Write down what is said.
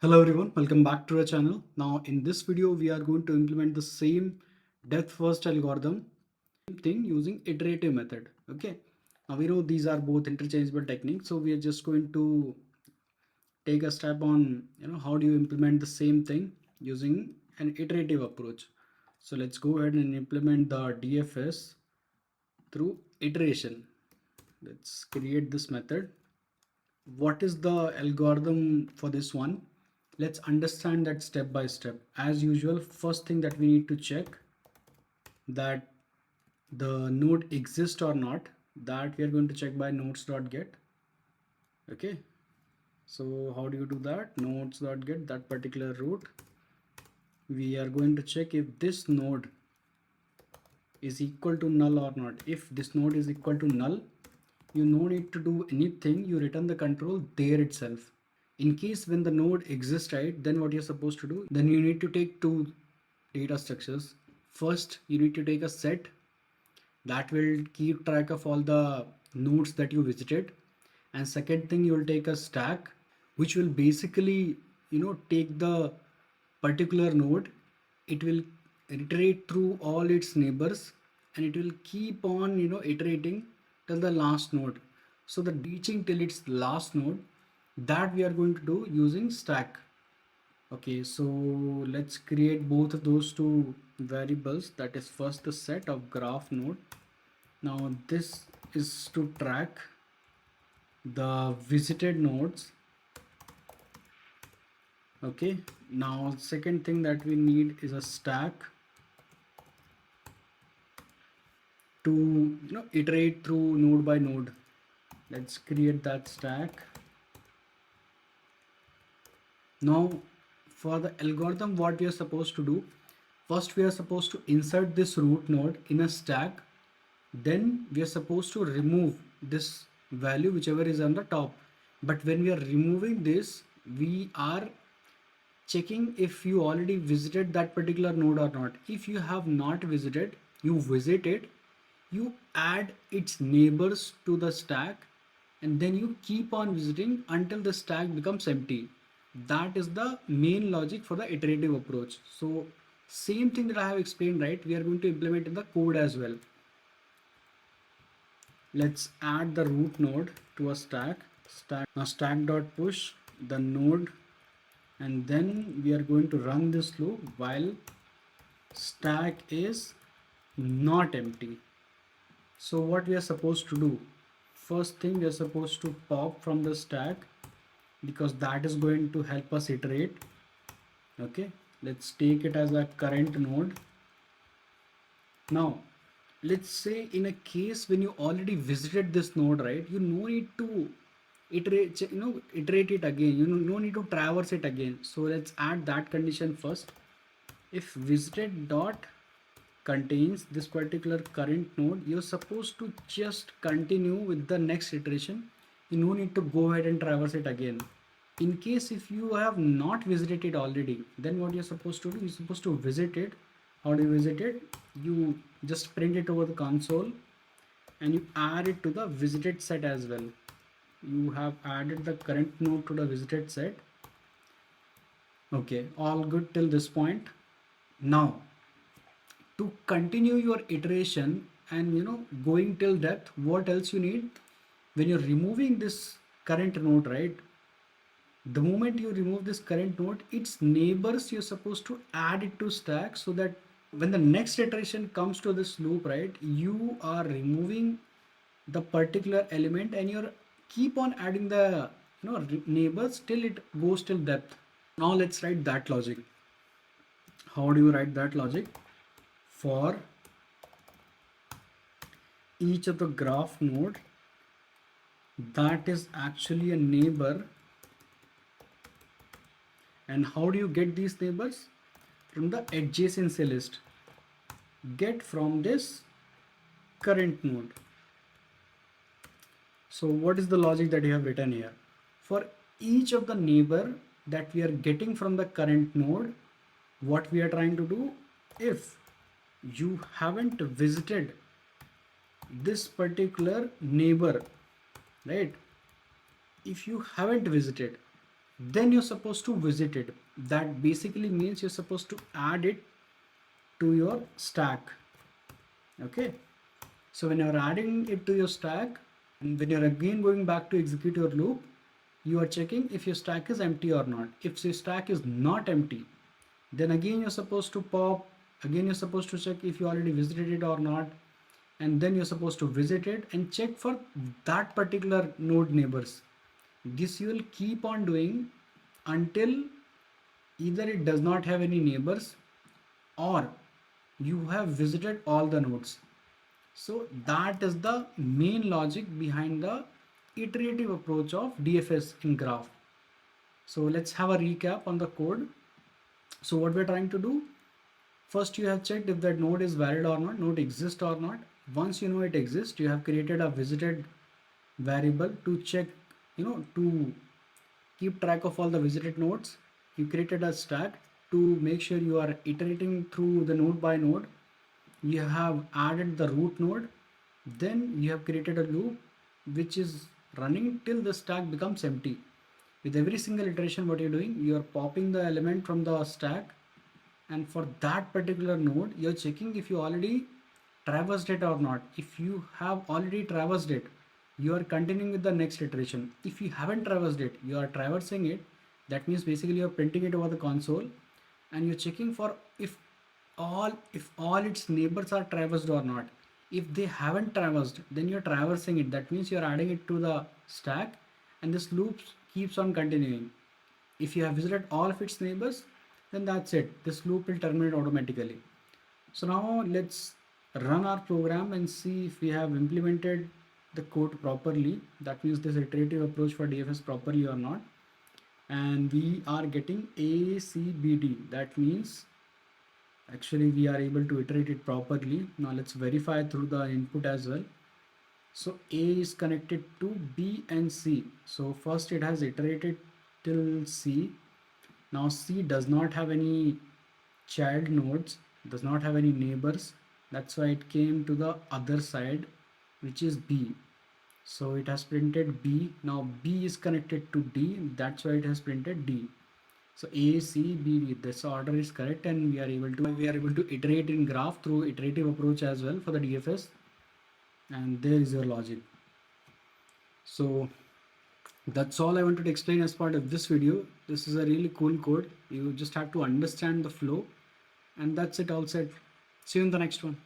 Hello everyone, welcome back to our channel. Now in this video we are going to implement the same depth first algorithm thing using iterative method. Okay. Now we know these are both interchangeable techniques, so we are just going to take a step on how do you implement the same thing using an iterative approach. So let's go ahead and implement the DFS through iteration. Let's create this method. What is the algorithm for this one? Let's understand that step by step. As usual, first thing that we need to check that the node exists or not. That we are going to check by nodes.get. Okay, so how do you do that? Nodes.get that particular root. We are going to check if this node is equal to null or not. If this node is equal to null, you no need to do anything, you return the control there itself. In case when the node exists, right, then what you're supposed to do, then you need to take two data structures. First, you need to take a set that will keep track of all the nodes that you visited, and second thing, you will take a stack which will basically take the particular node. It will iterate through all its neighbors, and it will keep on iterating till the last node, so the reaching till its last node, that we are going to do using stack. Okay, so let's create both of those two variables. That is first the set of graph node. Now this is to track the visited nodes. Okay, now second thing that we need is a stack to iterate through node by node. Let's create that stack. Now for the algorithm, what we are supposed to do, first we are supposed to insert this root node in a stack, then we are supposed to remove this value whichever is on the top. But when we are removing this, we are checking if you already visited that particular node or not. If you have not visited, you visit it, you add its neighbors to the stack, and then you keep on visiting until the stack becomes empty. That is the main logic for the iterative approach. So same thing that I have explained, right, we are going to implement in the code as well. Let's add the root node to a stack. Now stack dot push the node, and then we are going to run this loop while stack is not empty. So what we are supposed to do, first thing we are supposed to pop from the stack, because that is going to help us iterate. Okay, let's take it as a current node. Now let's say in a case when you already visited this node, right, you no need to iterate it again, no need to traverse it again. So let's add that condition first. If visited dot contains this particular current node, you're supposed to just continue with the next iteration. You no need to go ahead and traverse it again. In case if you have not visited it already, then what you're supposed to do, you're supposed to visit it. How do you visit it? You just print it over the console and you add it to the visited set as well. You have added the current node to the visited set. Okay, all good till this point. Now to continue your iteration and going till depth, what else you need? When you're removing this current node, right, the moment you remove this current node, its neighbors you're supposed to add it to stack, so that when the next iteration comes to this loop, right, you are removing the particular element and you're keep on adding the neighbors till it goes till depth. Now let's write that logic. How do you write that logic? For each of the graph node that is actually a neighbor. And how do you get these neighbors? From the adjacency list. Get from this current node. So what is the logic that you have written here? For each of the neighbor that we are getting from the current node, what we are trying to do, if you haven't visited this particular neighbor, right, if you haven't visited, then you're supposed to visit it. That basically means you're supposed to add it to your stack. Okay, so when you're adding it to your stack, and when you're again going back to execute your loop, you are checking if your stack is empty or not. If your stack is not empty, then again you're supposed to you're supposed to check if you already visited it or not, and then you're supposed to visit it and check for that particular node neighbors. This you will keep on doing until either it does not have any neighbors or you have visited all the nodes. So that is the main logic behind the iterative approach of DFS in graph. So let's have a recap on the code. So what we're trying to do, first you have checked if that node is valid or not, node exists or not. Once you know it exists, you have created a visited variable to check, to keep track of all the visited nodes. You created a stack to make sure you are iterating through the node by node. You have added the root node, then you have created a loop which is running till the stack becomes empty. With every single iteration, what you're doing, you are popping the element from the stack, and for that particular node you're checking if you already traversed it or not. If you have already traversed it, you are continuing with the next iteration. If you haven't traversed it, you are traversing it. That means basically you're printing it over the console, and you're checking for if all its neighbors are traversed or not. If they haven't traversed, then you're traversing it. That means you're adding it to the stack, and this loop keeps on continuing. If you have visited all of its neighbors, then that's it. This loop will terminate automatically. So now let's run our program and see if we have implemented the code properly. That means this iterative approach for DFS properly or not. And we are getting ACBD. That means actually we are able to iterate it properly. Now let's verify through the input as well. So A is connected to B and C. So first it has iterated till C. Now C does not have any child nodes, does not have any neighbors. That's why it came to the other side, which is B. So it has printed B. Now B is connected to D. That's why it has printed D. So A, C, B, D. This order is correct, and we are able to iterate in graph through iterative approach as well for the DFS. And there is your logic. So that's all I wanted to explain as part of this video. This is a really cool code. You just have to understand the flow, and that's it all said. See you in the next one.